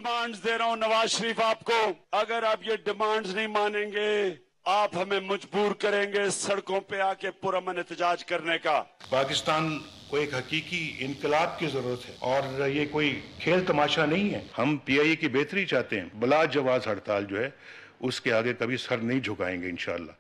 Demands दे रहा हूं नवाज शरीफ आपको, अगर आप ये डिमांड्स नहीं मानेंगे आप हमें मजबूर करेंगे सड़कों पे आके पुरअमन एहतजाज करने का। पाकिस्तान को एक हकीकी इनकलाब की जरूरत है और ये कोई खेल तमाशा नहीं है। हम PIA की बेहतरी चाहते हैं। बला जवाज हड़ताल जो है उसके आगे कभी सर नहीं झुकाएंगे इंशाअल्लाह।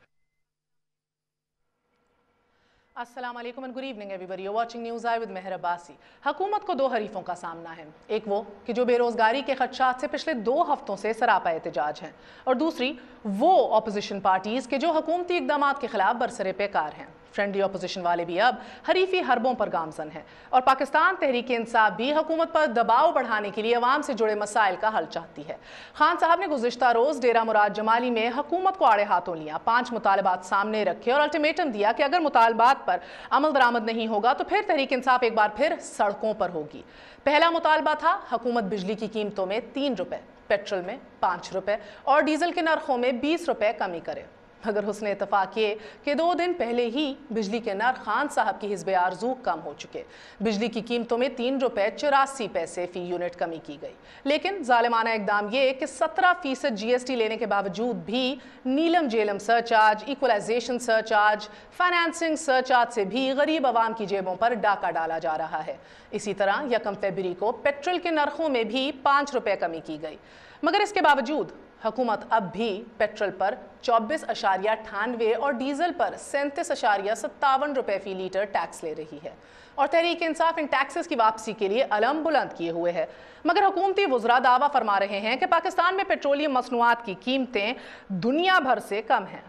अस्सलाम वालेकुम and good evening everybody, you watching news I with Mehar Abbasi. हुकूमत को दो हरीफों का सामना है, एक वो कि जो बेरोजगारी के खदशात से पिछले 2 हफ्तों से सरापा एहतजाज हैं, और दूसरी वो अपोजिशन पार्टीज के जो हुकूमती इकदामात के खिलाफ बरसरे पेकार हैं। फ्रेंडली अपोजिशन वाले भी अब हरीफी हरबों पर गामजन हैं और पाकिस्तान तहरीक इंसाफ भी हुकूमत पर दबाव बढ़ाने के लिए अवाम से जुड़े मसाइल का हल चाहती है। खान साहब ने गुज़िश्ता रोज़ डेरा मुराद जमाली में हुकूमत को आड़े हाथों लिया, 5 मुतालबात सामने रखे और अल्टीमेटम दिया कि अगर मुतालबात पर अमल दरामद नहीं होगा तो फिर तहरीक इंसाफ एक बार फिर सड़कों पर होगी। पहला मुतालबा था हुकूमत बिजली की कीमतों में 3 रुपए, पेट्रोल में 5 रुपए और डीजल के नरखों में 20 रुपए कमी करे। मगर हुस्ने इत्तफाक ये कि 2 दिन पहले ही बिजली के नर्ख खान साहब की हिज़्ब आरज़ू कम हो चुके। बिजली की कीमतों में 3 रुपए 84 पैसे फी यूनिट कमी की गई। लेकिन जालिमाना इकदाम ये कि 17% GST लेने के बावजूद भी Neelum Jhelum surcharge, equalization surcharge, financing surcharge से भी गरीब आवाम की जेबों पर डाका डाला जा रहा है। इसी तरह 1 फरवरी को पेट्रोल के नरखों में भी 5 रुपए कमी की गई। मगर इसके बावजूद हुकूमत अब भी पेट्रोल पर 24.98 और डीजल पर 37.57 रुपए फी लीटर टैक्स ले रही है और तहरीक इंसाफ इन टैक्सेस की वापसी के लिए अलम बुलंद किए हुए है। मगर हुकूमती वुज़रा दावा फरमा रहे हैं कि पाकिस्तान में पेट्रोलियम मसनूआत की कीमतें दुनिया भर से कम हैं।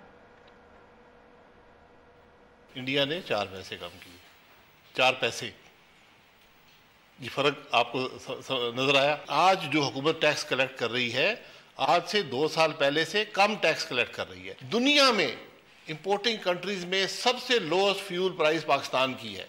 इंडिया ने 4 पैसे कम किए, 4 पैसे, ये फर्क आपको नजर आया? आज जो हुकूमत टैक्स कलेक्ट कर रही है आज से 2 साल पहले से कम टैक्स कलेक्ट कर रही है। दुनिया में इंपोर्टिंग कंट्रीज में सबसे लोएस्ट फ्यूल प्राइस पाकिस्तान की है।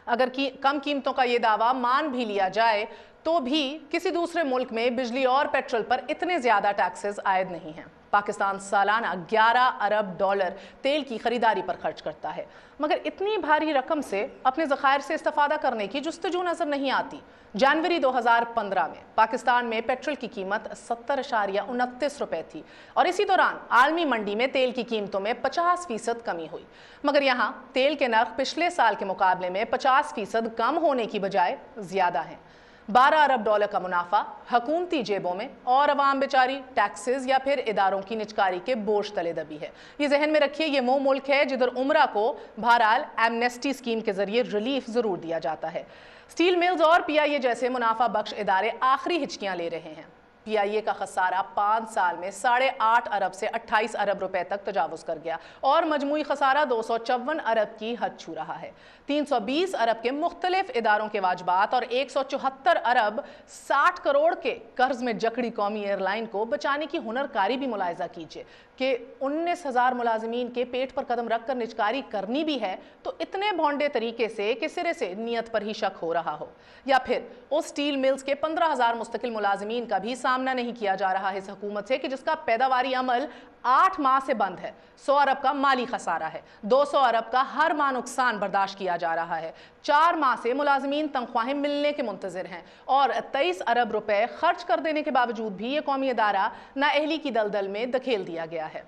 अगर कम कीमतों का ये दावा मान भी लिया जाए तो भी किसी दूसरे मुल्क में बिजली और पेट्रोल पर इतने ज्यादा टैक्सेस आयद नहीं हैं। पाकिस्तान सालाना 11 अरब डॉलर तेल की खरीदारी पर खर्च करता है, मगर इतनी भारी रकम से अपने ज़खायर से इस्तेफादा करने की जुस्तजू नजर नहीं आती। जनवरी 2015 में पाकिस्तान में पेट्रोल की कीमत 70.29 रुपए थी और इसी दौरान आलमी मंडी में तेल की कीमतों में 50% कमी हुई। मगर यहाँ तेल के नर्ख पिछले साल के मुकाबले में 50% कम होने की बजाय ज्यादा हैं। 12 अरब डॉलर का मुनाफा हुकूमती जेबों में और अवाम बेचारी टैक्सेस या फिर इदारों की निचकारी के बोझ तले दबी है। ये जहन में रखिए, ये वो मुल्क है जिधर उमरा को बहरहाल एमनेस्टी स्कीम के जरिए रिलीफ जरूर दिया जाता है। स्टील मिल्स और PIA जैसे मुनाफा बख्श इदारे आखिरी हिचकियां ले रहे हैं। PIA का खसारा 5 साल में 8.5 अरब से 28 अरब रुपए तक तजावुज कर गया और मजमूई खसारा 254 अरब की हद छू रहा है। 320 अरब के मुख्तलिफ इदारों के वाजबात और 174 अरब 60 करोड़ के कर्ज में जकड़ी कौमी एयरलाइन को बचाने की हुनरकारी भी मुलायजा कीजिए कि 19,000 मुलाजिमीन के पेट पर कदम रख कर निजकारी करनी भी है तो इतने भोंडे तरीके से कि सिरे से नीयत पर ही शक हो रहा हो, या फिर उस स्टील मिल्स के 15,000 मुस्तकिल मुलाजिमीन का भी सामना नहीं किया जा रहा है इस हुकूमत से कि जिसका पैदावारी अमल 8 माह से बंद है। 100 अरब का माली खसारा है, 200 अरब का हर माह नुकसान बर्दाश्त किया जा रहा है। 4 माह से मुलाजिमीन तनख्वाहें मिलने के मुंतजिर हैं और 23 अरब रुपए खर्च कर देने के बावजूद भी ये कौमी इदारा नाअहली की दलदल में धकेल दिया गया है।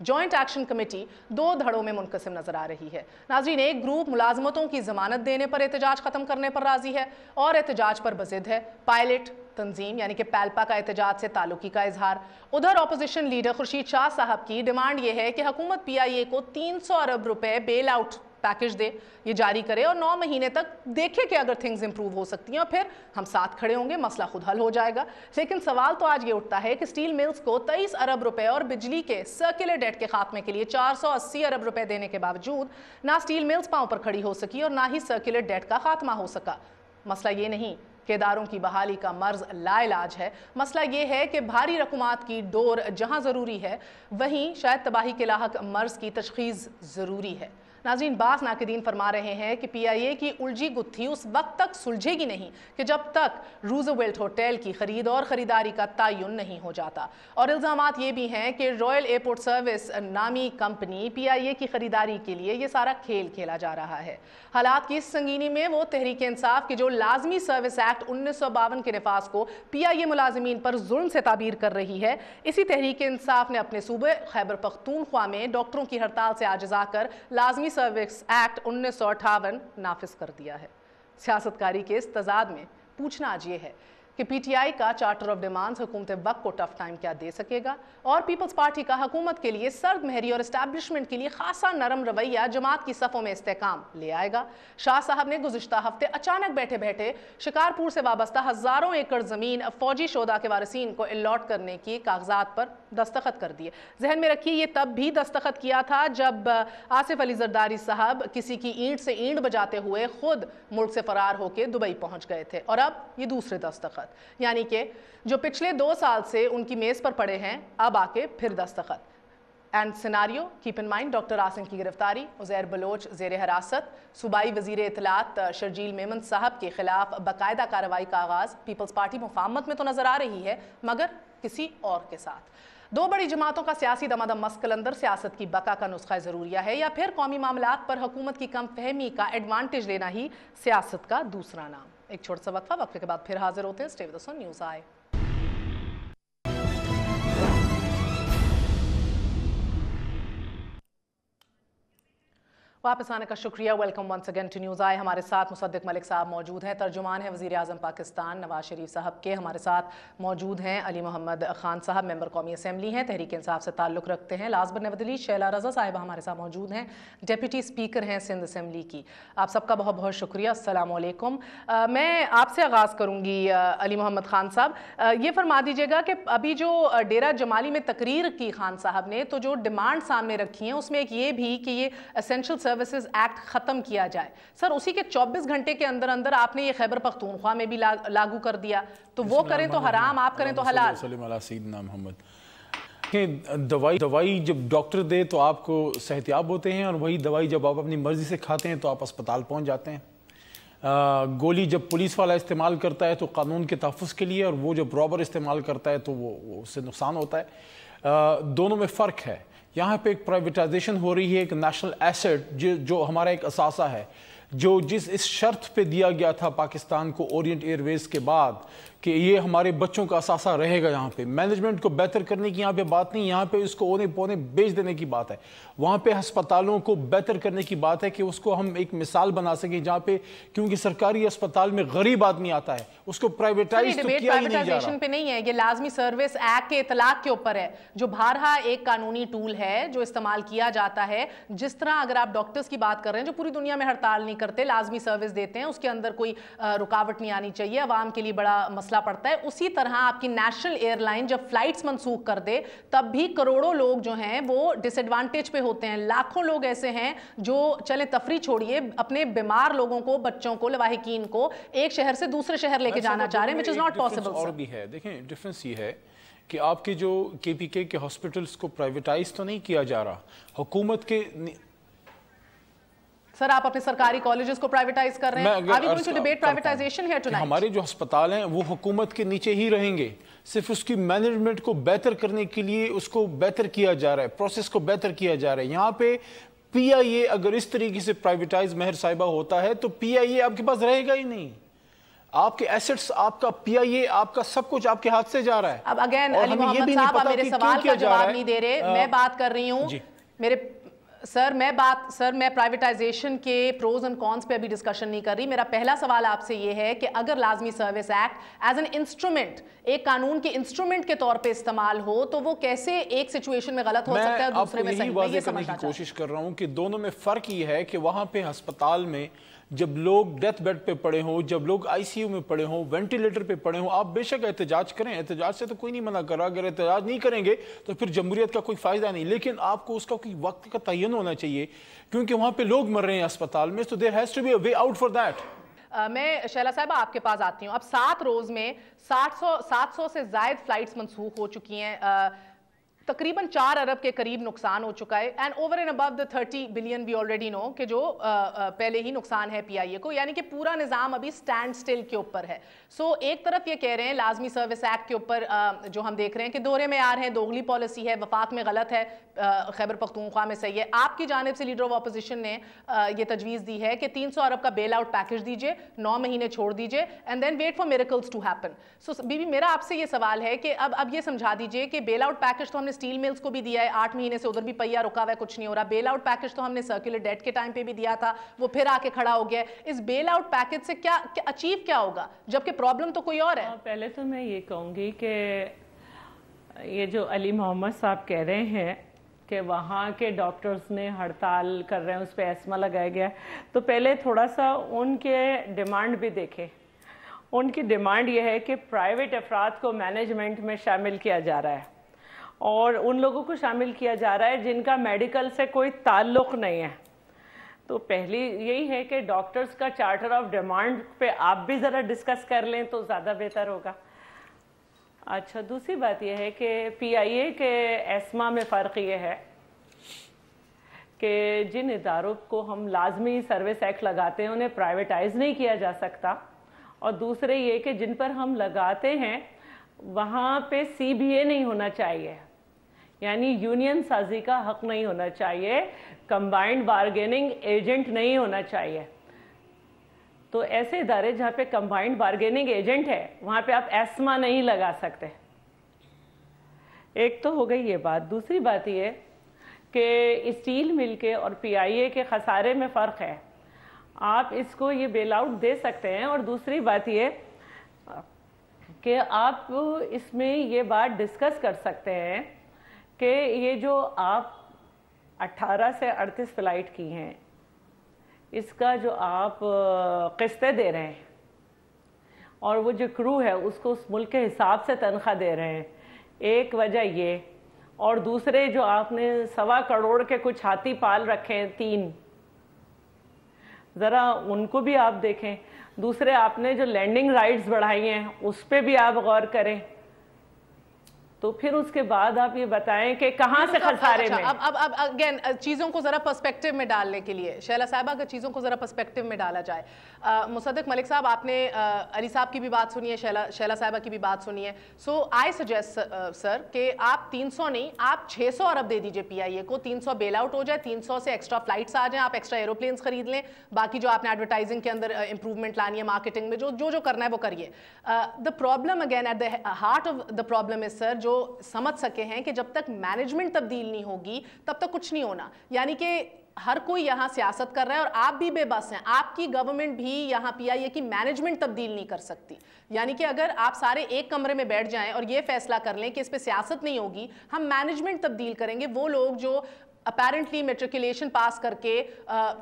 जॉइंट एक्शन कमेटी 2 धड़ों में मुनकसिम नजर आ रही है। नाज़रीन, एक ग्रुप मुलाजमतों की जमानत देने पर एहतजाज खत्म करने पर राजी है और एहतजाज पर बज़िद है। पायलट तंजीम यानी कि पैल्पा का एहतजाज से ताल्लुकी का इजहार। उधर अपोजिशन लीडर खुर्शीद शाह साहब की डिमांड यह है कि हुकूमत PIA को 300 अरब रुपए बेल आउट पैकेज दे, ये जारी करे और 9 महीने तक देखे कि अगर थिंग्स इंप्रूव हो सकती हैं और फिर हम साथ खड़े होंगे, मसला खुद हल हो जाएगा। लेकिन सवाल तो आज ये उठता है कि स्टील मिल्स को 23 अरब रुपए और बिजली के सर्कुलर डेट के खात्मे के लिए 480 अरब रुपए देने के बावजूद ना स्टील मिल्स पांव पर खड़ी हो सकी और ना ही सर्कुलर डेट का खात्मा हो सका। मसला ये नहीं कि इदारों की बहाली का मर्ज लाइलाज है, मसला ये है कि भारी रकूमात की डोर जहां ज़रूरी है वहीं शायद तबाही के लाहक मर्ज की तशखीस ज़रूरी है। नाज़रीन, बास नाक़दीन फरमा रहे हैं कि PIA की उलझी गुत्थी उस वक्त तक सुलझेगी नहीं कि जब तक रूज़वेल्ट होटल की खरीद और ख़रीदारी का तयन नहीं हो जाता। और इल्ज़ामात ये भी हैं कि रॉयल एयरपोर्ट सर्विस नामी कंपनी PIA की खरीदारी के लिए ये सारा खेल खेला जा रहा है। हालात की इस संगीनी में वो तहरीक इंसाफ की जो लाजमी सर्विस एक्ट 1952 के नफाज को PIA मुलाजिमीन पर जुल्म से ताबीर कर रही है, इसी तहरीक इंसाफ ने अपने सूबे खैबर पख्तूनख्वा में डॉक्टरों की हड़ताल से आजिज़ा कर लाजमी सर्विस एक्ट 1958 नाफिज कर दिया है। सियासतकारी के इस तजाद में पूछना आज ये है कि PTI का चार्टर ऑफ डिमांड्स हुकूमत वक्त को टफ टाइम क्या दे सकेगा, और पीपल्स पार्टी का हुकूमत के लिए सर्द महरी और एस्टैब्लिशमेंट के लिए खासा नरम रवैया जमात की सफ़ों में इस्तेकाम ले आएगा। शाह साहब ने गुज़िश्ता हफ्ते अचानक बैठे बैठे शिकारपुर से वाबस्ता हज़ारों एकड़ ज़मीन फौजी शोदा के वारिसीन को अलॉट करने की कागजात पर दस्तखत कर दिए। जहन में रखिए, ये तब भी दस्तखत किया था जब आसिफ अली जरदारी साहब किसी की ईंट से ईंट बजाते हुए खुद मुल्क से फरार होकर दुबई पहुंच गए थे, और अब ये दूसरे दस्तखत, यानी कि जो पिछले 2 साल से उनकी मेज़ पर पड़े हैं, अब आके फिर दस्तखत। And scenario keep in mind, doctor Asim की गिरफ्तारी, उज़ैर बलोच ज़ेर हिरासत, सूबाई वज़ीर इत्तलात शर्जील मेमन साहब के खिलाफ बाकायदा कार्रवाई का आगाज़। पीपल्स पार्टी मुफाहमत में तो नज़र आ रही है, मगर किसी और के साथ। 2 बड़ी जमातों का सियासी दमादम मस्कलंदर सियासत की बका का नुस्खा ज़रूरिया है, या फिर कौमी मामलात पर हुकूमत की कम फहमी का एडवांटेज लेना ही सियासत का दूसरा नाम। एक छोटा सा वक्फा, वक्फे के बाद फिर हाजिर होते हैं। Stay with us on news I. वापस आने का शुक्रिया। Welcome once again to news I. हमारे साथ मुसद्दिक मलिक साहब मौजूद हैं, तर्जुमान हैं वज़ीर आज़म पाकिस्तान नवाज शरीफ साहब के। हमारे साथ मौजूद हैं अली मोहम्मद खान साहब, मेंबर कौमी असम्बली हैं, तहरीक इंसाफ से ताल्लुक़ रखते हैं। Last but not least Shaila Raza साहिबा हमारे साथ मौजूद हैं, डेप्यूटी स्पीकर हैं सिंध असम्बली की। आप सबका बहुत बहुत शुक्रिया। अस्सलाम वालेकुम। मैं आपसे आगाज़ करूँगी अली मोहम्मद खान साहब, ये फरमा दीजिएगा कि अभी जो डेरा जमाली में तकरीर की खान साहब ने, तो जो डिमांड सामने रखी हैं उसमें एक ये भी कि ये एसेंशियल सर्विसेज एक्ट खत्म किया जाए। सर, उसी के 24 घंटे के अंदर अंदर आपने ये खैबर पख्तूनख्वा में भी लागू कर दिया, तो वो करें तो हराम, आप करें तो हलाल। दवाई जब डॉक्टर दे तो आपको सेहतियाब होते हैं, और वही दवाई जब आप अपनी मर्जी से खाते हैं तो आप अस्पताल पहुंच जाते हैं। गोली जब पुलिस वाला इस्तेमाल करता है तो कानून के तहफ़्फ़ुज़ के लिए, और वो जब रॉबर इस्तेमाल करता है तो वो उससे नुकसान होता है। दोनों में फ़र्क है। यहाँ पे एक प्राइवेटाइजेशन हो रही है, एक नेशनल एसेट जो हमारा एक असासा है, जो इस शर्त पे दिया गया था पाकिस्तान को ओरिएंट एयरवेज के बाद कि ये हमारे बच्चों का असासा रहेगा। यहाँ पे मैनेजमेंट को बेहतर करने की यहाँ पे बात नहीं, यहाँ पे उसको ओने पौने बेच देने की बात है। वहाँ पे अस्पतालों को बेहतर करने की बात है कि उसको हम एक मिसाल बना सकें, जहाँ पे क्योंकि सरकारी अस्पताल में गरीब आदमी आता है, उसको प्राइवेटाइज तो किया ही नहीं जा रहा। पे नहीं है, ये लाजमी सर्विस एक्ट के इतलाक के ऊपर है, जो बारहा एक कानूनी टूल है जो इस्तेमाल किया जाता है। जिस तरह अगर आप डॉक्टर्स की बात कर रहे हैं जो पूरी दुनिया में हड़ताल नहीं करते, लाजमी सर्विस देते हैं, उसके अंदर कोई रुकावट नहीं आनी चाहिए, अवाम के लिए बड़ा मसला पड़ता है। उसी तरह आपकी नेशनल एयरलाइन जब फ्लाइट्स मनसूख कर दे, तब भी करोड़ों लोग जो हैं वो डिसएडवांटेज पे होते हैं। लाखों लोग ऐसे हैं जो, चले तफरी छोड़िए, अपने बीमार लोगों को, बच्चों को, लवाहिकीन को एक शहर से दूसरे शहर लेके जाना चाह रहे हैं, which is not possible। और भी है, देखें डिफरेंस ये है कि आपके जो KPK के हॉस्पिटल्स को प्राइवेटाइज तो नहीं किया जा रहा, हुकूमत के। सर, आप अपने सरकारी कॉलेजेस को प्राइवेटाइज कर रहे हैं। Are we going to debate privatization here tonight? हमारे जो अस्पताल हैं वो हुकूमत के नीचे ही रहेंगे, सिर्फ उसकी मैनेजमेंट को बेहतर करने के लिए उसको बेहतर किया जा रहा है, प्रोसेस को बेहतर किया जा रहा है। यहाँ पे PIA अगर इस तरीके से प्राइवेटाइज मेहर साहिबा होता है तो PIA आपके पास रहेगा ही नहीं। आपके एसेट्स, आपका PIA, आपका सब कुछ आपके हाथ से जा रहा है। अब अगेन अली मोहम्मद साहब, आप मेरे सवाल का जवाब नहीं दे रहे। मैं बात कर रही हूँ मैं प्राइवेटाइजेशन के प्रोज एंड कॉन्स पे अभी डिस्कशन नहीं कर रही। मेरा पहला सवाल आपसे ये है कि अगर लाजमी service act as an instrument, एक कानून के इंस्ट्रूमेंट के तौर पे इस्तेमाल हो, तो वो कैसे एक सिचुएशन में गलत हो सकता है, दूसरे में सही? मैं ये समझना की कोशिश कर रहा हूँ कि दोनों में फर्क ये है कि वहां पे अस्पताल में जब लोग डेथ बेड पे पड़े हों, जब लोग ICU में पड़े हों, वेंटिलेटर पे पड़े हों, आप बेशक एहतजाज करें, एहतजाज से तो कोई नहीं मना कर रहा। अगर एहतजाज नहीं करेंगे तो फिर जमहूरियत का कोई फायदा नहीं, लेकिन आपको उसका कोई वक्त का तयन होना चाहिए, क्योंकि वहां पे लोग मर रहे हैं अस्पताल में, तो there has to be a way out for that. मैं शैला साहब आपके पास आती हूँ। अब 7 रोज में 700 से ज्यादा फ्लाइट्स मनसूख हो चुकी हैं। तकरीबन 4 अरब के करीब नुकसान हो चुका है and over and above the 30 billion we already know कि जो पहले ही नुकसान है पीआईए को, यानी कि पूरा निज़ाम अभी स्टैंड स्टिल के ऊपर है। सो एक तरफ ये कह रहे हैं लाजमी सर्विस एक्ट के ऊपर जो हम देख रहे हैं कि दोहरे मेयार हैं, दोगली पॉलिसी है, वफाक में गलत है, खैबर पख्तूनख्वा में सही है। आपकी जानिब से लीडर ऑफ अपोजिशन ने ये तजवीज़ दी है कि 300 अरब का बेल आउट पैकेज दीजिए, 9 महीने छोड़ दीजिए and then wait for miracles to happen. So बीबी मेरा आपसे ये सवाल है कि अब ये समझा दीजिए कि बेल आउट पैकेज तो हमने स्टील मिल्स को भी दिया है, 8 महीने से उधर भी पहिया रुका हुआ है, कुछ नहीं हो रहा। बेल आउट पैकेज तो हमने सर्कुलर डेट के टाइम पे भी दिया था, वो फिर आके खड़ा हो गया। इस बेल आउट पैकेज से क्या अचीव क्या होगा, जबकि प्रॉब्लम तो कोई और है। पहले तो मैं ये कहूँगी कि ये जो अली मोहम्मद साहब कह रहे हैं कि वहाँ के डॉक्टर्स ने हड़ताल कर रहे हैं, उस पर एस्मा लगाया गया, तो पहले थोड़ा सा उनके डिमांड भी देखें। उनकी डिमांड ये है कि प्राइवेट अफराद को मैनेजमेंट में शामिल किया जा रहा है और उन लोगों को शामिल किया जा रहा है जिनका मेडिकल से कोई ताल्लुक़ नहीं है। तो पहली यही है कि डॉक्टर्स का चार्टर ऑफ डिमांड पे आप भी ज़रा डिस्कस कर लें तो ज़्यादा बेहतर होगा। अच्छा, दूसरी बात यह है कि पीआईए के एस्मा में फ़र्क ये है कि जिन इदारों को हम लाजमी सर्विस एक्ट लगाते हैं उन्हें प्राइवेटाइज नहीं किया जा सकता, और दूसरे ये कि जिन पर हम लगाते हैं वहाँ पे CBA नहीं होना चाहिए, यानी यूनियन साजी का हक नहीं होना चाहिए, कंबाइंड बार्गेनिंग एजेंट नहीं होना चाहिए। तो ऐसे इदारे जहाँ पे कंबाइंड बार्गेनिंग एजेंट है वहाँ पे आप एस्मा नहीं लगा सकते। एक तो हो गई ये बात। दूसरी बात ये कि स्टील मिल के और पीआईए के खसारे में फ़र्क है, आप इसको ये बेल आउट दे सकते हैं। और दूसरी बात ये कि आप इसमें ये बात डिस्कस कर सकते हैं कि ये जो आप 18 से 38 फ़्लाइट की हैं, इसका जो आप किस्तें दे रहे हैं और वो जो क्रू है उसको उस मुल्क के हिसाब से तनख्वाह दे रहे हैं, एक वजह ये। और दूसरे जो आपने 1.25 करोड़ के कुछ हाथी पाल रखे हैं 3, ज़रा उनको भी आप देखें। दूसरे आपने जो लैंडिंग राइट्स बढ़ाई हैं उस पर भी आप गौर करें। तो फिर उसके बाद आप ये बताएं कि कहाँ से खसारे में। अब अगेन चीज़ों को ज़रा पर्सपेक्टिव में डालने के लिए शैला साहिबा, अगर चीज़ों को ज़रा पर्सपेक्टिव में डाला जाए, मुसद्दिक मलिक साहब आपने अली साहब की भी बात सुनी है, शैला साहिबा की भी बात सुनी है। सो आई सजेस्ट सर कि आप 300 नहीं, आप 600 अरब दे दीजिए पीआईए को, 300 बेल आउट हो जाए, 300 से एक्स्ट्रा फ्लाइट्स आ जाएं, आप एक्स्ट्रा एरोप्लेन्स खरीद लें, बाकी जो आपने एडवर्टाइजिंग के अंदर इंप्रूवमेंट लानी है, मार्केटिंग में जो करना है वो करिए। The problem again at the heart of the problem is sir, जो समझ सके हैं कि जब तक मैनेजमेंट तब्दील नहीं होगी तब तक कुछ नहीं होना। यानी कि हर कोई यहाँ सियासत कर रहा है और आप भी बेबस हैं, आपकी गवर्नमेंट भी यहाँ पीआईए की मैनेजमेंट तब्दील नहीं कर सकती। यानी कि अगर आप सारे एक कमरे में बैठ जाएं और ये फैसला कर लें कि इस पे सियासत नहीं होगी, हम मैनेजमेंट तब्दील करेंगे, वो लोग जो अपेरेंटली मेट्रिकुलेशन पास करके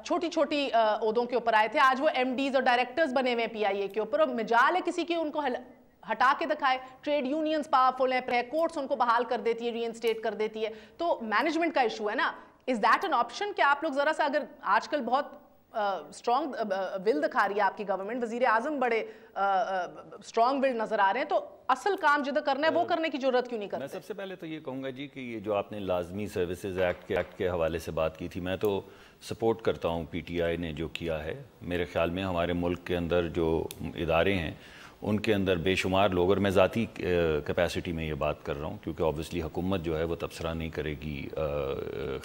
छोटी छोटी ओहदों के ऊपर आए थे, आज वो MDs और डायरेक्टर्स बने हुए हैं पीआईए के ऊपर, और मिजाल है किसी की उनको हटा के दिखाए। ट्रेड यूनियंस पावरफुल है, कोर्ट्स उनको बहाल कर देती है, रीइंस्टेट कर देती है। तो मैनेजमेंट का इशू है ना। इज दैट एन ऑप्शन कि आप लोग जरा सा, अगर आजकल बहुत स्ट्रॉन्ग विल दिखा रही है आपकी गवर्नमेंट, वजीर आजम बड़े स्ट्रॉन्ग विल नजर आ रहे हैं, तो असल काम जिधर करना है वो करने की जरूरत क्यों नहीं करते? मैं सबसे पहले तो ये कहूँगा जी कि ये जो आपने लाजमी सर्विसेज एक्ट के हवाले से बात की थी, मैं तो सपोर्ट करता हूँ PTI ने जो किया है। मेरे ख्याल में हमारे मुल्क के अंदर जो इदारे हैं उनके अंदर बेशुमार लोग, और मैं ज़ाती कैपेसिटी में ये बात कर रहा हूँ क्योंकि ऑब्वियसली हुकूमत जो है वो तबसरा नहीं करेगी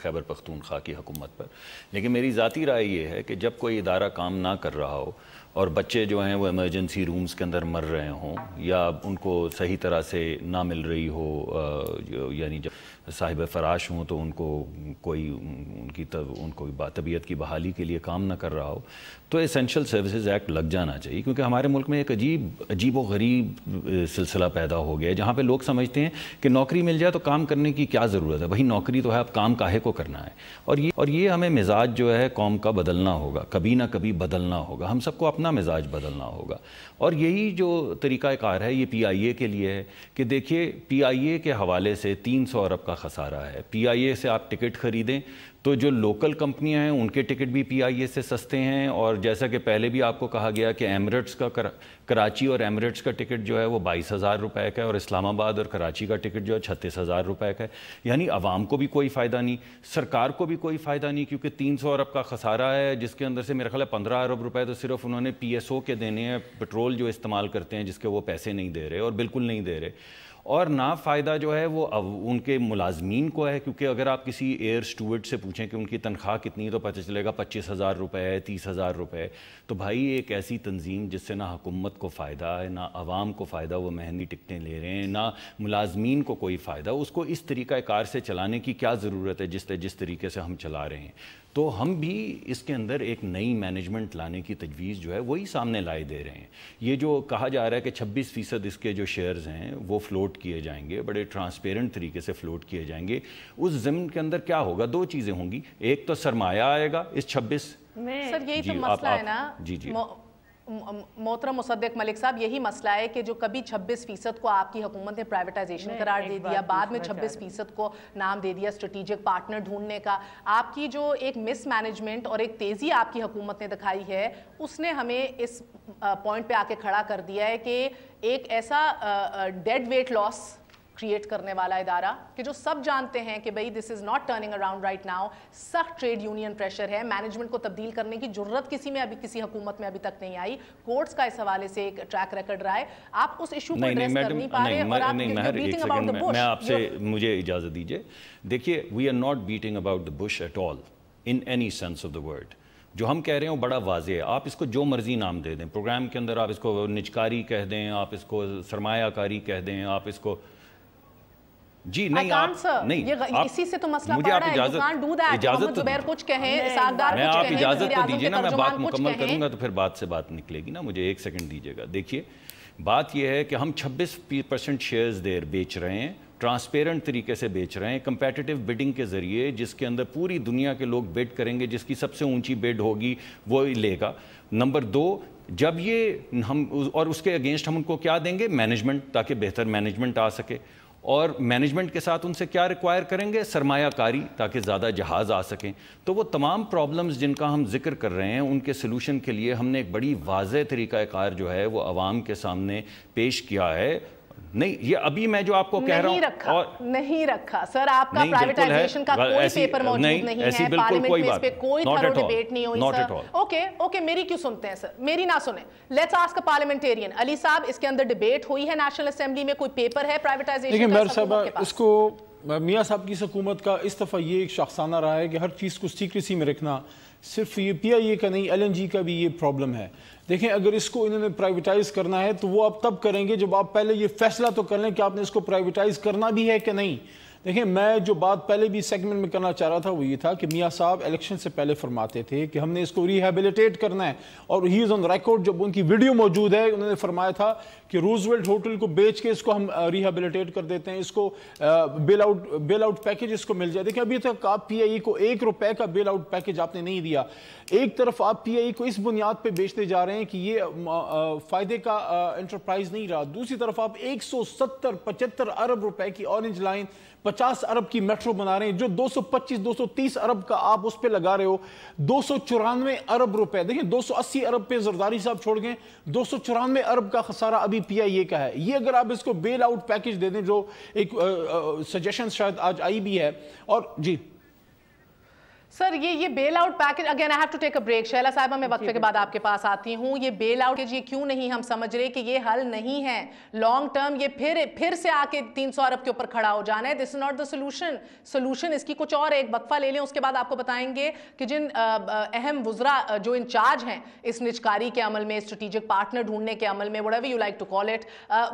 खैबर पख्तूनख्वा की हुकूमत पर, लेकिन मेरी ज़ाती राय ये है कि जब कोई इदारा काम ना कर रहा हो और बच्चे जो हैं वो इमरजेंसी रूम्स के अंदर मर रहे हों या उनको सही तरह से ना मिल रही हो, यानी जब साहिब फराश हों तो उनको कोई उनको तबीयत की बहाली के लिए काम ना कर रहा हो, तो एसेंशियल सर्विसेज एक्ट लग जाना चाहिए। क्योंकि हमारे मुल्क में एक अजीब व गरीब सिलसिला पैदा हो गया है जहाँ पे लोग समझते हैं कि नौकरी मिल जाए तो काम करने की क्या ज़रूरत है, वही नौकरी तो है, अब काम काहे को करना है। और ये हमें मिजाज जो है कौम का बदलना होगा, कभी ना कभी बदलना होगा, हम सबको अपना मिजाज बदलना होगा। और यही जो तरीक़ाकार है ये PIA के लिए है कि देखिए PIA के हवाले से 300 अरब का खसारा है। PIA से आप टिकट ख़रीदें, تو جو لوکل کمپنیاں ہیں ان کے ٹکٹ بھی پی آئی اے سے سستے ہیں، اور جیسا کہ پہلے بھی آپ کو کہا گیا کہ ایمریٹس کا کراچی اور ایمریٹس کا ٹکٹ جو ہے وہ 22,000 روپے کا ہے، اور اسلام آباد اور کراچی کا ٹکٹ جو ہے 36,000 روپے کا ہے. یعنی عوام کو بھی کوئی فائدہ نہیں، سرکار کو بھی کوئی فائدہ نہیں، کیونکہ 300 ارب کا خسارہ ہے، جس کے اندر سے میرا خیال ہے 15 ارب روپے تو صرف انہوں نے پی ایس او کے دینے ہیں، پٹرول جو استعمال کرتے ہیں جس کے وہ پیسے نہیں دے رہے، اور بالکل نہیں دے رہے. اور نہ فائدہ جو ہے وہ ان کے ملازمین کو ہے، کیونکہ اگر آپ کسی ایئر اسٹوورڈ سے پوچھیں کہ ان کی تنخواہ کتنی تو پتہ چلے گا 25,000 روپے ہے، 30,000 روپے. تو بھائی ایک ایسی تنظیم جس سے نہ حکومت کو فائدہ ہے، نہ عوام کو فائدہ، وہ مہنگی ٹکٹیں لے رہے ہیں، نہ ملازمین کو کوئی فائدہ، اس کو اس طریقہ کار سے چلانے کی کیا ضرورت ہے جس طریقے سے ہم چلا رہے ہیں. تو ہم بھی اس کے اندر ایک نئی مینجمنٹ لانے کی تجویز جو ہے وہی سامنے لائے دے رہے ہیں. یہ جو کہا جا رہا ہے کہ 26% اس کے جو شیئرز ہیں وہ فلوٹ کیے جائیں گے، بڑے ٹرانسپیرنٹ طریقے سے فلوٹ کیے جائیں گے. اس ضمن کے اندر کیا ہوگا؟ دو چیزیں ہوں گی، ایک تو سرمایہ آئے گا اس 26. سر یہی تو مسئلہ ہے نا محترم مصدق ملک صاحب، یہی مسئلہ ہے کہ جو کبھی 26% کو آپ کی حکومت نے پرائیویٹائزیشن قرار دے دیا، بعد میں 26% کو نام دے دیا اسٹریٹجک پارٹنر ڈھونڈنے کا. آپ کی جو ایک مس مینجمنٹ اور ایک تیزی آپ کی حکومت نے دکھائی ہے، اس نے ہمیں اس پوائنٹ پہ آ کے کھڑا کر دیا ہے کہ ایک ایسا ڈیڈ ویٹ لاس کریٹ کرنے والا ادارہ کہ جو سب جانتے ہیں کہ بھئی this is not turning around right now, سخت ٹریڈ یونین پریشر ہے، مینجمنٹ کو تبدیل کرنے کی جرت کسی حکومت میں ابھی تک نہیں آئی، کورٹس کا اس حوالے سے ایک ٹریک ریکارڈ رہا ہے. آپ اس ایشو کو ایڈریس کر نہیں پا رہے اور آپ بیٹنگ اباؤٹ دی بش. میں آپ سے مجھے اجازت دیجیے. دیکھیے we are not beating about the bush at all in any sense of the word. جو ہم کہہ رہے ہیں وہ بڑا واضح ہے. آپ اس کو جو مرضی نام دے دیں، پروگرام کے اندر آپ اس کو نجکاری کہہ دیں، آپ اس کو سرمایہ کاری کہہ دیں، آپ اس کو جی نہیں آپ نہیں اسی سے تو مسئلہ پڑ رہا ہے. You can't do that. محمد زبیر کچھ کہیں، ساغدار کچھ کہیں، اجازت تو دیجیے نا، میں بات مکمل کروں گا تو پھر بات سے بات نکلے گی نا. مجھے ایک سیکنڈ دیجیے گا. دیکھیے بات یہ ہے کہ ہم 26% شیئرز دیر بیچ رہے ہیں، ٹرانسپیرنٹ طریقے سے بیچ رہے ہیں، کمپیٹیٹیو بڈنگ کے ذریعے، جس کے اندر پوری دنیا کے لوگ بڈ کریں گے، جس کی سب سے اونچی بڈ ہوگی وہ لے گا. نمبر 2، جب یہ ہم اور اس کے اگینسٹ ہم ان کو کیا دیں گے؟ مینجمنٹ، تاکہ بہتر مینجمنٹ آ سکے. اور مینجمنٹ کے ساتھ ان سے کیا ریکوائر کریں گے؟ سرمایہ کاری، تاکہ زیادہ جہاز آ سکیں. تو وہ تمام پرابلمز جن کا ہم ذکر کر رہے ہیں ان کے سلوشن کے لیے ہم نے ایک بڑی واضح طریقہ کار جو ہے وہ عوام کے سامنے پیش کیا ہے. نہیں یہ ابھی میں جو آپ کو کہہ رہا ہوں نہیں رکھا سر، آپ کا پرائیویٹائزیشن کا کوئی پیپر موجود نہیں ہے، پارلیمنٹ میں اس پہ کوئی تھرو ڈیبیٹ نہیں ہوئی سر. اوکے میری کیوں سنتے ہیں سر؟ میری نہ سنیں. Let's ask a parliamentarian. Ali صاحب، اس کے اندر ڈیبیٹ ہوئی ہے نیشنل اسمبلی میں؟ کوئی پیپر ہے پرائیویٹائزیشن کا حکومت کے پاس؟ اس کو میاں صاحب کی حکومت کا اس دفعہ یہ ایک شخصانہ رہا ہے کہ ہر چیز کو سیکریسی میں رکھنا. صرف یہ پی آئی اے کا نہیں، ایل این جی کا بھی یہ پرابلم ہے. دیکھیں اگر اس کو انہوں نے پرائیویٹائز کرنا ہے تو وہ آپ تب کریں گے جب آپ پہلے یہ فیصلہ تو کر لیں کہ آپ نے اس کو پرائیویٹائز کرنا بھی ہے کہ نہیں. دیکھیں میں جو بات پہلے بھی سیگمنٹ میں کرنا چاہ رہا تھا وہ یہ تھا کہ میاں صاحب الیکشن سے پہلے فرماتے تھے کہ ہم نے اس کو ریہیبلیٹیٹ کرنا ہے، اور ہی از آن ریکارڈ، جب ان کی ویڈیو موجود ہے، انہوں نے فرمایا تھا کہ روزویلٹ ہوٹل کو بیچ کے اس کو ہم ریہیبلیٹیٹ کر دیتے ہیں، اس کو بیل آؤٹ پیکج اس کو مل جائے. دیکھیں ابھی تک آپ پی آئی اے کو 1 روپے کا بیل آؤٹ پیکج آپ نے نہیں دیا. ایک طرف آپ پی آئی اے کو اس بنیاد پہ بیچتے جا رہے ہیں کہ یہ فائدے کا انٹرپرائز نہیں رہا، دوسری طرف آپ 170-75 ارب روپے کی اورنج لائن، 50 ارب کی میٹرو بنا رہے ہیں، جو 225-230 ارب کا آپ اس پہ لگا رہے ہو. 294 ارب روپے، دیکھیں 280 ارب پہ زرداری صاحب چھوڑ گئے، 294 ارب کا خسارہ ابھی پی آئی اے کا ہے. یہ اگر آپ اس کو بیل آؤٹ پیکج دے دیں، جو ایک سجیشن شاید آج آئی بھی ہے. اور جی سر یہ bail out package, again I have to take a break. Shahla صاحبہ میں وقفے کے بعد آپ کے پاس آتی ہوں. یہ بیل آؤٹ یہ کیوں نہیں ہم سمجھ رہے کہ یہ حل نہیں ہے لانگ ٹرم؟ یہ پھر سے آ کے 300 ارب کے اوپر کھڑا ہو جانا ہے. دس از ناٹ دا سولوشن. اس کی کچھ اور ایک وقفہ لے لیں، اس کے بعد آپ کو بتائیں گے کہ جن اہم وزراء جو انچارج ہیں اس نجکاری کے عمل میں، اسٹریٹجک پارٹنر ڈھونڈنے کے عمل میں، whatever you like to call it،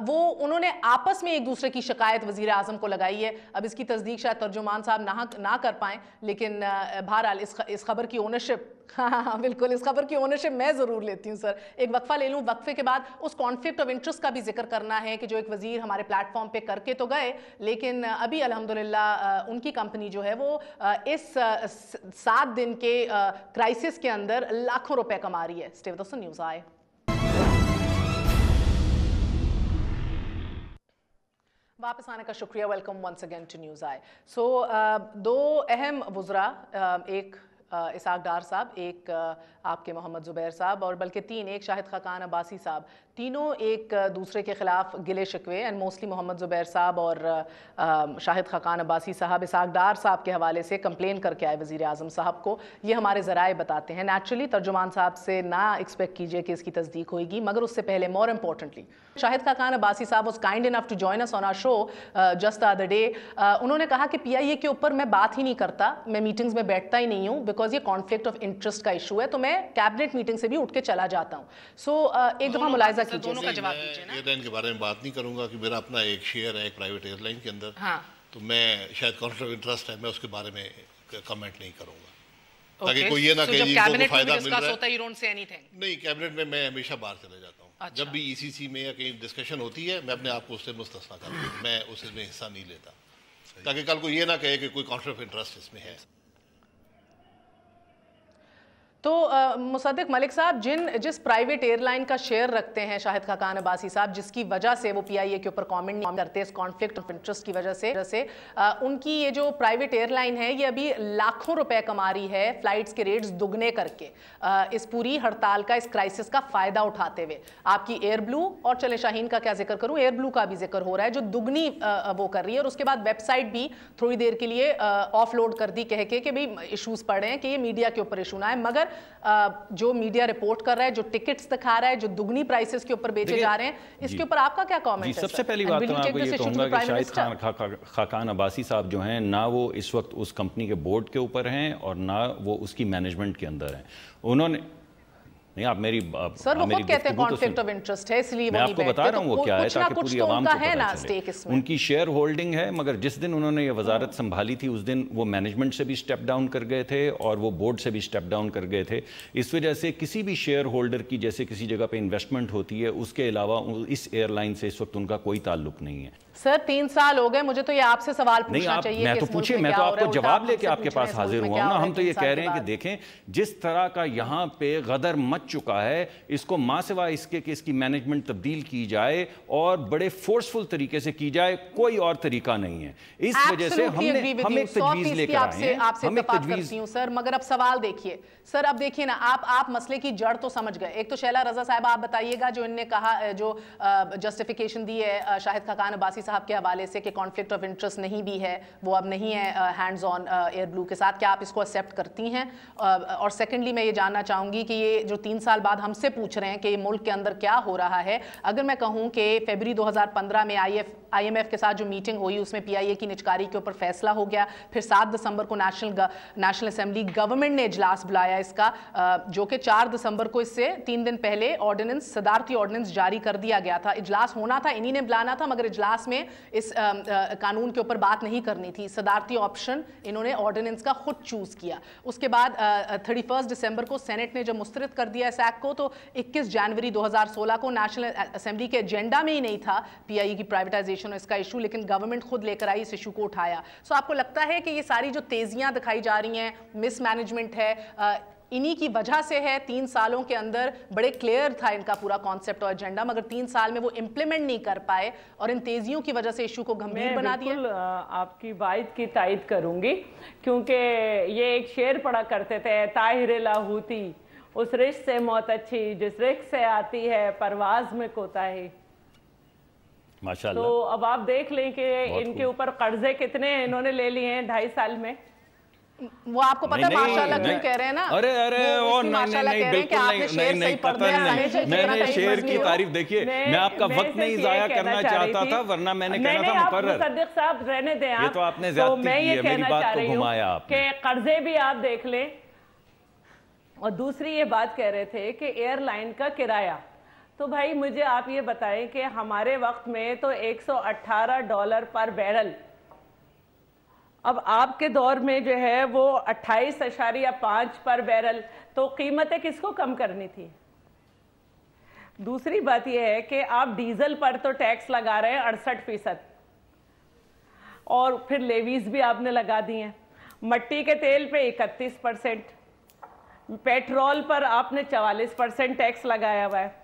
وہ انہوں نے آپس میں ایک دوسرے کی شکایت وزیر اعظم کو لگائی ہے. اب اس کی تصدیق شاید ترجمان صاحب نہ کر پائیں، لیکن بہرحال اس خبر کی اونرشپ، ہاں بالکل، اس خبر کی اونرشپ میں ضرور لیتی ہوں سر. ایک وقفہ لے لوں، وقفے کے بعد اس کانفلکٹ آف انٹرسٹ کا بھی ذکر کرنا ہے کہ جو ایک وزیر ہمارے پلیٹ فارم پہ کر کے تو گئے، لیکن ابھی الحمدللہ ان کی کمپنی جو ہے وہ اس 7 دن کے کرائسس کے اندر لاکھوں روپے کما رہی ہے. Stay with us on news I. वापस आने का शुक्रिया। Welcome once again to news I. So दो अहम वुज़रा, एक इसाक डार साहब, एक आपके मोहम्मद ज़ुबैर साहब, और बल्कि तीन, एक शाहिद खाकान अब्बासी साहब, तीनों एक दूसरे के खिलाफ गिले शिकवे, एंड मोस्टली मोहम्मद ज़ुबैर साहब और शाहिद खाकान अब्बासी साहब इसाक डार साहब के हवाले से कंप्लेन करके आए वज़ीर आज़म साहब को। ये हमारे ज़राए बताते हैं। नेचुरली तर्जुमान साहब से ना एक्सपेक्ट कीजिए कि इसकी तस्दीक होगी, मगर उससे पहले मोर इम्पोर्टेंटली शाहिद खाकान अब्बासी साहब was kind enough to join us on our show just the other day. उन्होंने कहा कि PIA के ऊपर मैं बात ही नहीं करता, मैं मीटिंग्स में बैठता ही नहीं हूँ, बिकॉज ये कॉन्फ्लिक्ट ऑफ इंटरेस्ट का इशू है, तो मैं कैबिनेट मीटिंग से भी उठ के चला जाता हूँ। सो एक दफ़ा मुलाहिजा कीजिए, दोनों का जवाब दीजिए ना। एयरलाइन के बारे में बात नहीं करूंगा कि मेरा अपना एक शेयर है एक प्राइवेट एयरलाइन के अंदर, हाँ, तो मैं शायद कॉन्फ्लिक्ट ऑफ इंटरेस्ट है, मैं उसके बारे में कमेंट नहीं करूंगा, ताकि कोई ये ना कहे जी इनको फायदा मिल रहा है। नहीं, कैबिनेट में मैं हमेशा बाहर चले जाता हूँ। अच्छा। जब भी ECC में या कहीं डिस्कशन होती है, मैं अपने आप को उससे मुस्तस्ना करता हूँ, मैं उसमें हिस्सा नहीं लेता, ताकि कल को ये ना कहे कि कोई कॉन्फ्लिक्ट ऑफ इंटरेस्ट इसमें है। तो मुसद्दिक मलिक साहब, जिस प्राइवेट एयरलाइन का शेयर रखते हैं शाहिद खाकान अब्बासी साहब, जिसकी वजह से वो PIA के ऊपर कमेंट नहीं करते इस कॉन्फ्लिक्ट ऑफ इंटरेस्ट की वजह से उनकी ये जो प्राइवेट एयरलाइन है ये अभी लाखों रुपए कमा रही है फ्लाइट्स के रेट्स दुगने करके, इस पूरी हड़ताल का, इस क्राइसिस का फ़ायदा उठाते हुए। आपकी एयर ब्लू, और चले शाहीन का क्या जिक्र करूँ, एयर ब्लू का भी जिक्र हो रहा है जो दुगनी वो कर रही है, और उसके बाद वेबसाइट भी थोड़ी देर के लिए ऑफलोड कर दी कह के भाई इशूज़ पड़े हैं कि ये मीडिया के ऊपर इशू ना है, मगर जो मीडिया रिपोर्ट कर रहा है, जो टिकट्स दिखा रहा है, जो दुगनी प्राइसेस के ऊपर बेचे जा रहे हैं, इसके ऊपर आपका क्या कमेंट है? सबसे पहली बात तो मैं आपको ये कहूंगा कि शाहिद खाकान अब्बासी साहब जो हैं, ना वो इस वक्त उस कंपनी के बोर्ड के ऊपर हैं और ना वो उसकी मैनेजमेंट के अंदर हैं। उन्होंने नहीं, आप मेरी सर वो खुद कहते हैं कॉन्फ्लिक्ट ऑफ इंटरेस्ट है, इसलिए मैं आपको बता रहा हूँ वो क्या है, ताकि पूरी आवाम को पता चले। उनकी शेयर होल्डिंग है, मगर जिस दिन उन्होंने ये वजारत संभाली थी उस दिन वो मैनेजमेंट से भी स्टेप डाउन कर गए थे और वो बोर्ड से भी स्टेप डाउन कर गए थे। इस वजह से किसी भी शेयर होल्डर की जैसे किसी जगह पे इन्वेस्टमेंट होती है, उसके अलावा इस एयरलाइन से इस वक्त उनका कोई ताल्लुक नहीं है। सर 3 साल हो गए, मुझे तो ये आपसे सवाल पूछना चाहिए। मैं तो पूछिए, मैं तो आपको जवाब लेके आपके पास हाजिर हुआ हूं ना। हम तो ये कह रहे हैं कि देखें जिस तरह का यहाँ पे गदर मच चुका है, इसको मां सिवा इसके कि इसकी मैनेजमेंट तब्दील की जाए और बड़े फोर्सफुल तरीके से की जाए, कोई और तरीका नहीं है। इस वजह से हम एक तजवीज लेकर आए हैं, हम एक तजवीज। सर मगर अब सवाल देखिए सर, अब देखिए ना, आप मसले की जड़ तो समझ गए। एक तो शैला रजा साहब आप बताइएगा, जो इनने कहा, जो जस्टिफिकेशन दी है शाहिद खाकान अब्बासी साहब के हवाले से कि कॉन्फ्लिक्ट ऑफ इंटरेस्ट नहीं भी है, वो अब नहीं है हैंड्स ऑन एयर ब्लू के साथ, क्या आप इसको एक्सेप्ट करती हैं? और सेकेंडली मैं ये जानना चाहूँगी कि ये जो 3 साल बाद हमसे पूछ रहे हैं कि मुल्क के अंदर क्या हो रहा है, अगर मैं कहूँ कि फरवरी 2015 में IMF के साथ जो मीटिंग हुई उसमें PIA की निजकारी के ऊपर फैसला हो गया, फिर 7 दिसंबर को नेशनल असेंबली गवर्नमेंट ने इजलास बुलाया इसका, जो कि 4 दिसंबर को इससे 3 दिन पहले ऑर्डिनेंस, सदारती ऑर्डिनेंस जारी कर दिया गया था। इजलास होना था, इन्हीं ने बुलाना था, मगर इजलास में इस कानून के ऊपर बात नहीं करनी थी, सदारती ऑप्शन इन्होंने ऑर्डिनेंस का खुद चूज किया। उसके बाद 31 दिसंबर को सेनेट ने जब मुस्तरद कर दिया इस एक्ट को, तो 21 जनवरी 2016 को नेशनल असेंबली के एजेंडा में ही नहीं था PIA की प्राइवेटाइजेशन और इसका इशू, लेकिन गवर्नमेंट खुद लेकर आई, इस इशू को उठाया। सो आपको लगता है कि ये सारी जो तेजियां दिखाई जा रही हैं, मिसमैनेजमेंट है, इन्हीं की वजह से है? 3 सालों के अंदर बड़े क्लियर था इनका पूरा कॉन्सेप्ट और एजेंडा, मगर 3 साल में वो इम्प्लीमेंट नहीं कर पाए और इन तेजियों की वजह से इशू को गंभीर बना दिया। मैं आपकी बात की तायद करूंगी, क्योंकि ये एक शेर पढ़ा करते थे, ताहिर लाहौती, उस रिश्क से मौत अच्छी जिस रिश्क से आती है परवाज में कोताही। माशाल्लाह। तो अब आप देख लें कि इनके ऊपर कर्जे कितने इन्होंने ले लिए हैं 2.5 साल में। वो आपको पता है माशाल्लाह क्यों कह रहे हैं ना? अरे वो नहीं बिल्कुल नहीं पता नहीं। मैंने शेर की तारीफ, देखिए मैं आपका वक्त नहीं जाया करना चाहता था, वरना मैंने कहना था मुकर्रर। मुसद्दिक साहब रहने दें आप, ये तो आपने ज़्यादती की है, मेरी बात को घुमाया आपने। कि कर्जे भी आप देख लें, और दूसरी ये बात कह रहे थे कि एयरलाइन का किराया, तो भाई मुझे आप ये बताएं कि हमारे वक्त में तो $118 पर बैरल, अब आपके दौर में जो है वो 28.5 पर बैरल, तो कीमतें किसको कम करनी थी? दूसरी बात यह है कि आप डीजल पर तो टैक्स लगा रहे हैं 68%, और फिर लेवीज भी आपने लगा दी हैं। मट्टी के तेल पे 31%, पेट्रोल पर आपने 44% टैक्स लगाया हुआ है।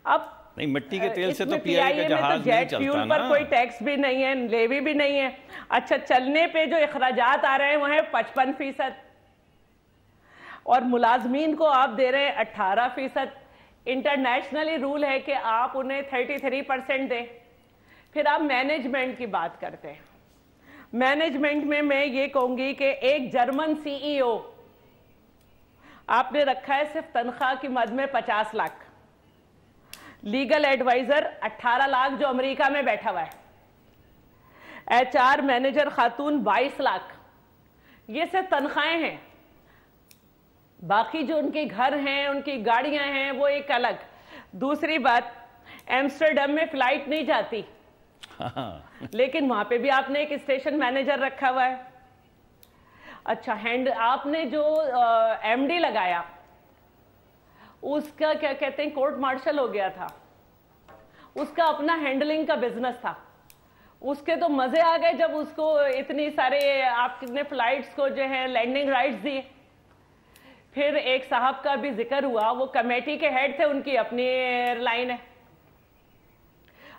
अब نہیں مٹی کے تیل سے تو پی PIA آئی کا جہاز نہیں جیٹ چلتا فیول نا. پر کوئی ٹیکس بھی نہیں ہے, لیوی بھی نہیں ہے. اچھا چلنے پہ جو اخراجات آ رہے ہیں وہ ہیں 55%, اور ملازمین کو آپ دے رہے ہیں 18%. انٹرنیشنلی رول ہے کہ آپ انہیں 33% دیں. پھر آپ مینجمنٹ کی بات کرتے ہیں. مینجمنٹ میں یہ کہوں گی کہ ایک جرمن CEO آپ نے رکھا ہے صرف تنخواہ کی مد میں 50 لاکھ, لیگل ایڈوائزر 18 لاکھ جو امریکہ میں بیٹھا ہوا ہے, HR مینیجر خاتون 22 لاکھ. یہ صرف تنخواہیں ہیں, باقی جو ان کے گھر ہیں, ان کی گاڑیاں ہیں, وہ ایک الگ. دوسری بات, ایمسٹرڈم میں فلائٹ نہیں جاتی, لیکن وہاں پہ بھی آپ نے ایک اسٹیشن مینیجر رکھا ہوا ہے. اچھا آپ نے جو MD لگایا اس کا کیا کہتے ہیں کورٹ مارشل ہو گیا تھا, اس کا اپنا ہینڈلنگ کا بزنس تھا. اس کے تو مزے آ گئے جب اس کو اتنی سارے آپ کتنے فلائٹس کو جو ہے لینڈنگ رائٹس دیے. پھر ایک صاحب کا بھی ذکر ہوا, وہ کمیٹی کے ہیڈ تھے, ان کی اپنی ایئر لائن ہے.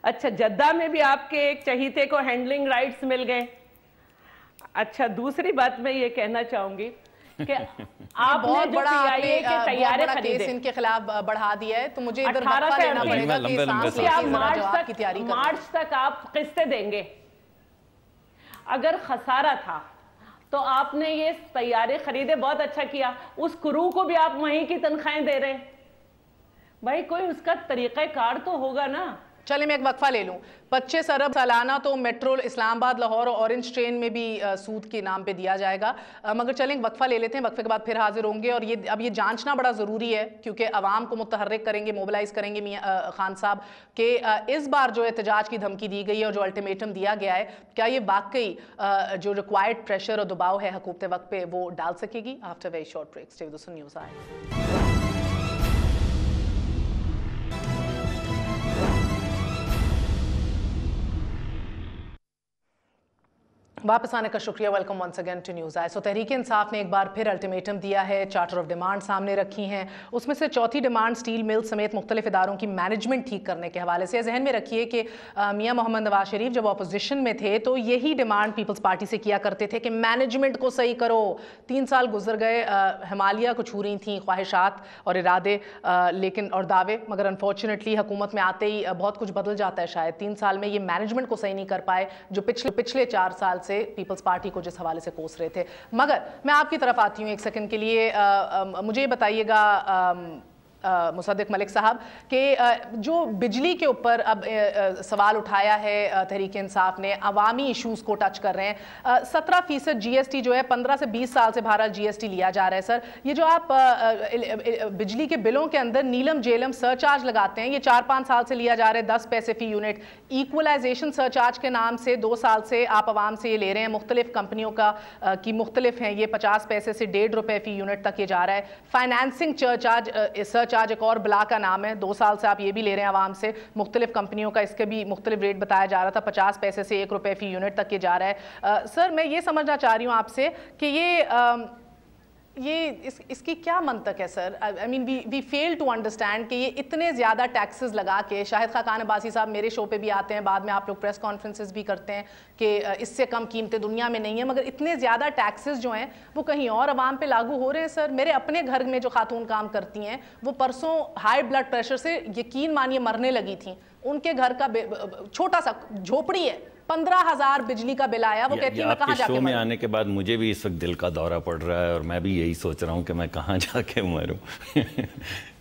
اچھا جدہ میں بھی آپ کے ایک چہیتے کو ہینڈلنگ رائٹس مل گئے. اچھا دوسری بات میں یہ کہنا چاہوں گی کہ آپ نے جو PIA کے طیارے خریدے ان کے خلاف بڑھا دیا ہے, تو مجھے ادھر وقفہ لینا پڑے گا کہ سانس لیے ذرا جواب کی تیاری کریں. مارچ تک آپ قسطیں دیں گے. اگر خسارہ تھا تو آپ نے یہ طیارے خریدے, بہت اچھا کیا. اس کرو کو بھی آپ وہیں کی تنخواہیں دے رہے ہیں. بھائی کوئی اس کا طریقہ کار تو ہوگا نا. چلیں میں ایک وقفہ لے لوں. 25 ارب سالانہ تو میٹرو اسلام آباد لاہور اور اورنج ٹرین میں بھی سود کے نام پہ دیا جائے گا, مگر چلیں ایک وقفہ لے لیتے ہیں, وقفے کے بعد پھر حاضر ہوں گے. اور اب یہ جانچنا بڑا ضروری ہے کیونکہ عوام کو متحرک کریں گے, موبلائز کریں گے خان صاحب, کہ اس بار جو احتجاج کی دھمکی دی گئی ہے اور جو الٹیمیٹم دیا گیا ہے, کیا یہ واقعی جو ریکوائرڈ پریشر اور دباؤ ہے حکومت وقت پہ وہ ڈال سکے گی. After very short break stay with us News Eye. واپس آنے کا شکریہ. Welcome once again to News Eye. So Tehreek Insaf نے ایک بار پھر الٹیمیٹم دیا ہے, چارٹر آف ڈیمانڈ سامنے رکھی ہیں. اس میں سے چوتھی ڈیمانڈ سٹیل مل سمیت مختلف اداروں کی مینجمنٹ ٹھیک کرنے کے حوالے سے. ذہن میں رکھیے کہ میاں محمد نواز شریف جب اپوزیشن میں تھے تو یہی ڈیمانڈ پیپلز پارٹی سے کیا کرتے تھے کہ مینجمنٹ کو صحیح کرو. 3 سال گزر گئے, ہمالیہ کو چھو رہی تھیں خواہشات اور ارادے لیکن اور دعوے, مگر انفارچونیٹلی حکومت میں آتے ہی بہت کچھ بدل جاتا ہے. شاید 3 سال میں یہ مینجمنٹ کو صحیح نہیں کر پائے جو پچھلے 4 سال سے پیپلز پارٹی کو جس حوالے سے کوس رہے تھے. مگر میں آپ کی طرف آتی ہوں ایک سیکنڈ کے لیے. مجھے یہ بتائیے گا مصدق ملک صاحب کہ جو بجلی کے اوپر اب سوال اٹھایا ہے تحریک انصاف نے, عوامی ایشوز کو ٹچ کر رہے ہیں. 17% GST جو ہے 15 سے 20 سال سے بھارت GST لیا جا رہا ہے. سر یہ جو آپ بجلی کے بلوں کے اندر نیلم جیلم سرچارج لگاتے ہیں, یہ 4-5 سال سے لیا جا رہا ہے 10 پیسے فی یونٹ. ایکولائزیشن سرچارج کے نام سے 2 سال سے آپ عوام سے یہ لے رہے ہیں. مختلف کمپنیوں کی مختلف ہیں, یہ 50 پیسے سے 1.5 روپے فی یونٹ تک یہ جا رہا ہے. فائنانسنگ سرچارج ایک اور بلا کا نام ہے, 2 سال سے آپ یہ بھی لے رہے ہیں عوام سے. مختلف کمپنیوں کا اس کے بھی مختلف ریٹ بتایا جا رہا تھا, 50 پیسے سے 1 روپے فی یونٹ تک یہ جا رہا ہے. سر میں یہ سمجھنا چاہ رہی ہوں آپ سے کہ اس کی کیا منطق ہے سر؟ آئی مین وی فیل ٹو انڈرسٹینڈ کہ یہ اتنے زیادہ ٹیکسز لگا کے, شاہد خاقان عباسی صاحب میرے شو پہ بھی آتے ہیں, بعد میں آپ لوگ پریس کانفرنسز بھی کرتے ہیں کہ اس سے کم قیمتیں دنیا میں نہیں ہیں, مگر اتنے زیادہ ٹیکسز جو ہیں وہ کہیں اور عوام پہ لاگو ہو رہے ہیں. سر میرے اپنے گھر میں جو خاتون کام کرتی ہیں وہ پرسوں ہائی بلڈ پریشر سے یقین مانیے مرنے لگی تھیں. ان کے گھر کا چھوٹا سا جھوپڑی ہے, 15,000 بجلی کا بل آیا. وہ کہتی ہے میں کہاں جا کے مروں. شو میں آنے کے بعد مجھے بھی اس وقت دل کا دورہ پڑ رہا ہے اور میں بھی یہی سوچ رہا ہوں کہ میں کہاں جا کے مروں.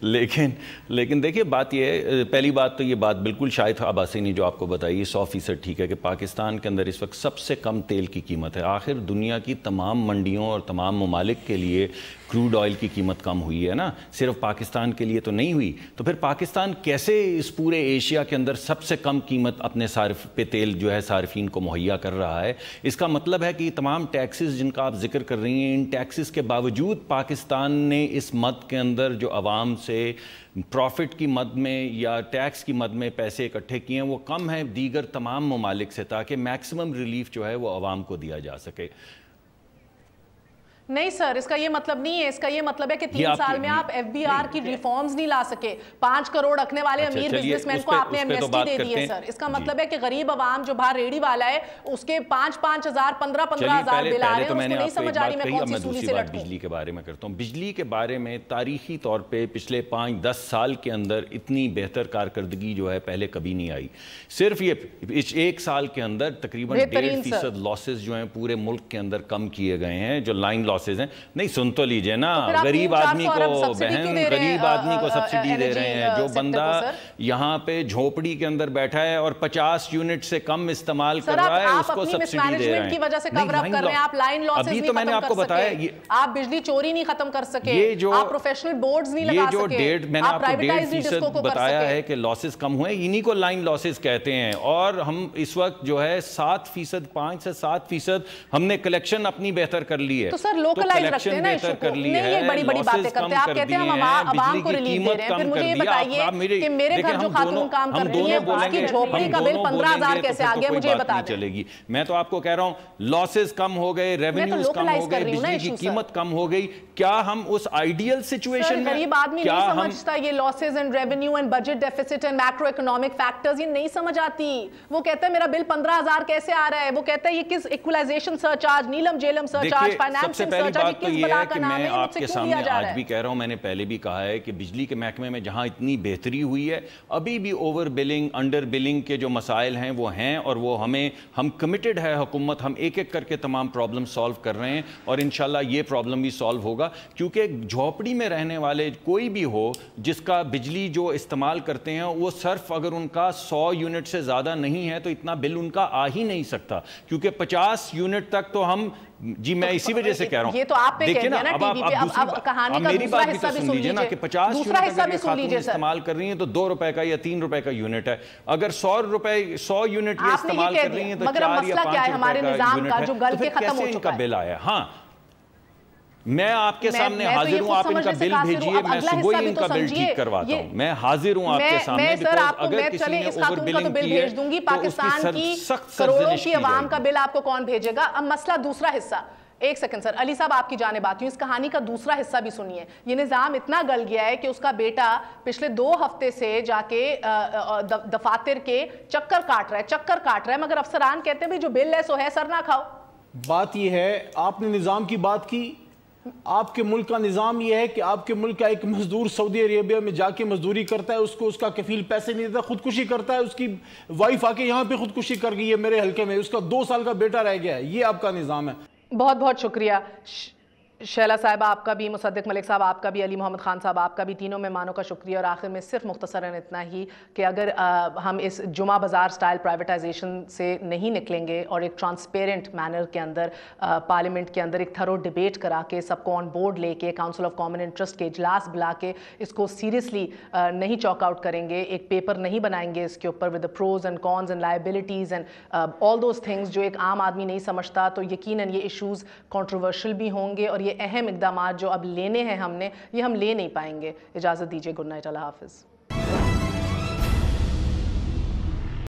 لیکن دیکھیے بات یہ ہے, پہلی بات تو یہ بات بالکل شاہد عباسی نے جو آپ کو بتائی 100% ٹھیک ہے کہ پاکستان کے اندر اس وقت سب سے کم تیل کی قیمت ہے. آخر دنیا کی تمام منڈیوں اور تمام ممالک کے لیے کروڈ آئل کی قیمت کم ہوئی ہے نا, صرف پاکستان کے لیے تو نہیں ہوئی. تو پھر پاکستان کیسے اس پورے ایشیا کے اندر سب سے کم قیمت اپنے صارف پہ تیل جو ہے صارفین کو مہیا کر رہا ہے؟ اس کا مطلب ہے کہ یہ تمام ٹیکسز جن کا آپ ذکر کر رہی ہیں, ان ٹیکسز کے باوجود پاکستان نے اس مد کے اندر جو عوام سے پروفٹ کی مد میں یا ٹیکس کی مد میں پیسے اکٹھے کیے ہیں وہ کم ہیں دیگر تمام ممالک سے, تاکہ میکسیمم ریلیف جو ہے وہ عوام کو دیا جا سکے. نہیں سر، اس کا یہ مطلب نہیں ہے. اس کا یہ مطلب ہے کہ 3 سال میں آپ ایف بی آر کی ریفارمز نہیں لا سکے. 5 کروڑ رکھنے والے امیر بزنس مین کو آپ نے ایمنیسٹی دے دی ہے سر. اس کا مطلب ہے کہ غریب عوام جو باہر ریڑھی والا ہے اس کے 5,000 15,000 بل آ رہے ہیں, اس کو نہیں سمجھ آ رہی میں کون سی سولی سے لٹکوں. بجلی کے بارے میں کرتا ہوں. بجلی کے بارے میں تاریخی طور پہ پچھلے 5-10 سال کے اندر اتنی بہتر کارکردگی جو ہے پہلے کبھی نہیں آئی. صرف یہ 1 سال کے اندر تقریباً 1.5% لاسز جو ہیں پورے ملک کے اندر کم کیے گئے ہیں, جو لائن لاسز ہیں. نہیں سن تو لیجئے نا, غریب آدمی کو بہن, غریب آدمی کو سبسڈی دے رہے ہیں. جو بندہ یہاں پہ جھوپڑی کے اندر بیٹھا ہے اور 50 یونٹ سے کم استعمال کر رہا ہے, اس کو سبسڈی دے رہے ہیں. کی وجہ سے کور اپ کر رہے ہیں آپ, لائن لاسز نہیں ختم کر سکے, آپ بجلی چوری نہیں ختم کر سکے, آپ پروفیشنل بورڈز نہیں لگا سکے, میں نے آپ کو 1.5% بتایا ہے کہ لاسز کم ہوئے, انہی کو لائن لاسز کہتے ہیں. اور ہم اس وقت جو ہے 7%, 5 سے 7% ہم نے کلیکشن اپنی بہتر کر لی ہے. تو سر لوکلائز رکھتے ہیں نا ایشو کو, نہیں یہ بڑی بڑی باتیں کرتے ہیں. آپ کہتے ہیں ہم عوام کو ریلیف دے رہے ہیں, پھر مجھے یہ بتائیے کہ میرے گھر جو خاتون کام کر رہی ہیں اس کی جھوپڑی کا بل 15,000 کیسے آ گیا, مجھے یہ بتا دیں. چلے گی, میں تو آپ کو کہہ رہا ہوں لاسز کم ہو گئے, ریونیوز کم ہو گئے, بجلی کی قیمت کم ہو گئی. کیا ہم اس آئیڈیل سچویشن میں, غریب آدمی نہیں سمجھتا یہ losses and revenue and budget deficit and macro economic factors, یہ نہیں سمجھ آتی. وہ کہتا ہے میرا بل 15,000 کیسے آ رہا ہے, وہ کہتا ہے یہ کس ایکولائزیشن سرچارج, نیلم جیلم سرچارج, فائنانسنگ سرچارج, کس بلا کا نام ہے, میں آپ کے سامنے آج بھی کہہ رہا ہوں, میں نے پہلے بھی کہا ہے کہ بجلی کے محکمے میں جہاں اتنی بہتری ہوئی ہے, ابھی بھی اوور بلنگ, انڈر بلنگ کے جو مسائل ہیں وہ ہیں, اور وہ ہم کمیٹڈ ہے حکومت, ہم ایک ایک کر کے تمام پرابلم سالو کر رہے ہیں, اور انشاءاللہ یہ پرابلم بھی سالو ہوگا. کیونکہ جھوپڑی میں رہنے والے کوئی بھی ہو جس کا بجلی جو استعمال کرتے ہیں وہ صرف اگر ان کا 100 یونٹ سے زیادہ نہیں ہے تو اتنا بل ان کا آ ہی نہیں سکتا, کیونکہ 50 یونٹ تک تو ہم, جی میں اسی وجہ سے کہہ رہا ہوں, یہ تو آپ نے کہہ دیا نا ٹی وی پہ, اب کہانی کا دوسرا حصہ بھی سن لیجئے نا, کہ 50 یونٹ اگر خاتون استعمال کر رہی ہیں تو 2 روپے کا یا 3 روپے کا یونٹ ہے. اگر 100 یونٹ یہ استعمال کر رہی ہیں تو 4 یا 5 روپے کا یونٹ ہے, تو پھر کیسے ان کا بل آیا. ہاں میں آپ کے سامنے حاضر ہوں, آپ ان کا بل بھیجئے, میں صبح ہی ان کا بل ٹھیک کرواتا ہوں. میں حاضر ہوں آپ کے سامنے, اگر کسی نے اوور بلنگ کی ہے تو اس کی سخت کروڑوں کی عوام کا بل آپ کو کون بھیجے گا. اب مسئلہ دوسرا حصہ, ایک سیکنڈ سر, علی صاحب آپ کی جانب آتی ہوں, اس کہانی کا دوسرا حصہ بھی سنیے. یہ نظام اتنا گل گیا ہے کہ اس کا بیٹا پچھلے 2 ہفتے سے جا کے دفاتر کے چکر کاٹ رہا ہے, مگر افسران کہتے ہیں بھی جو بل ہے سو ہے, سر نہ کھاؤ. بات یہ ہے, آپ نے نظام کی بات کی, آپ کے ملک کا نظام یہ ہے کہ آپ کے ملک کا ایک مزدور سعودی عربیہ میں جا کے مزدوری کرتا ہے, اس کو اس کا کفیل پیسے نہیں دیتا, خودکشی کرتا ہے. اس کی وائف آ کے یہاں پہ خودکشی کر گئی ہے میرے حلقے میں, اس کا 2 سال کا بیٹا رہ گیا ہے. یہ آپ کا نظام ہے. بہت بہت شکریہ شیلا صاحبہ آپ کا بھی, مصدق ملک صاحب آپ کا بھی, علی محمد خان صاحب آپ کا بھی, تینوں مہمانوں کا شکریہ. اور آخر میں صرف مختصراً اتنا ہی کہ اگر ہم اس جمعہ بازار سٹائل پرائیویٹائزیشن سے نہیں نکلیں گے اور ایک ٹرانسپیرنٹ مینر کے اندر پارلیمنٹ کے اندر ایک تھرو ڈیبیٹ کرا کے سب کو آن بورڈ لے کے کاؤنسل آف کامن انٹرسٹ کے اجلاس بلا کے اس کو سیریسلی نہیں چاک آؤٹ کریں گے, ایک پیپر نہیں بنائیں گے اس کے اوپر with pros and cons and liabilities and all those things جو ایک عام آدمی نہیں سمجھتا, تو یقیناً یہ ایشوز کنٹروورشل بھی ہوں گے, اور یہ اہم اقدامات جو اب لینے ہیں ہم نے, یہ ہم لے نہیں پائیں گے. اجازت دیجیے, گڈ نائٹ, اللہ حافظ.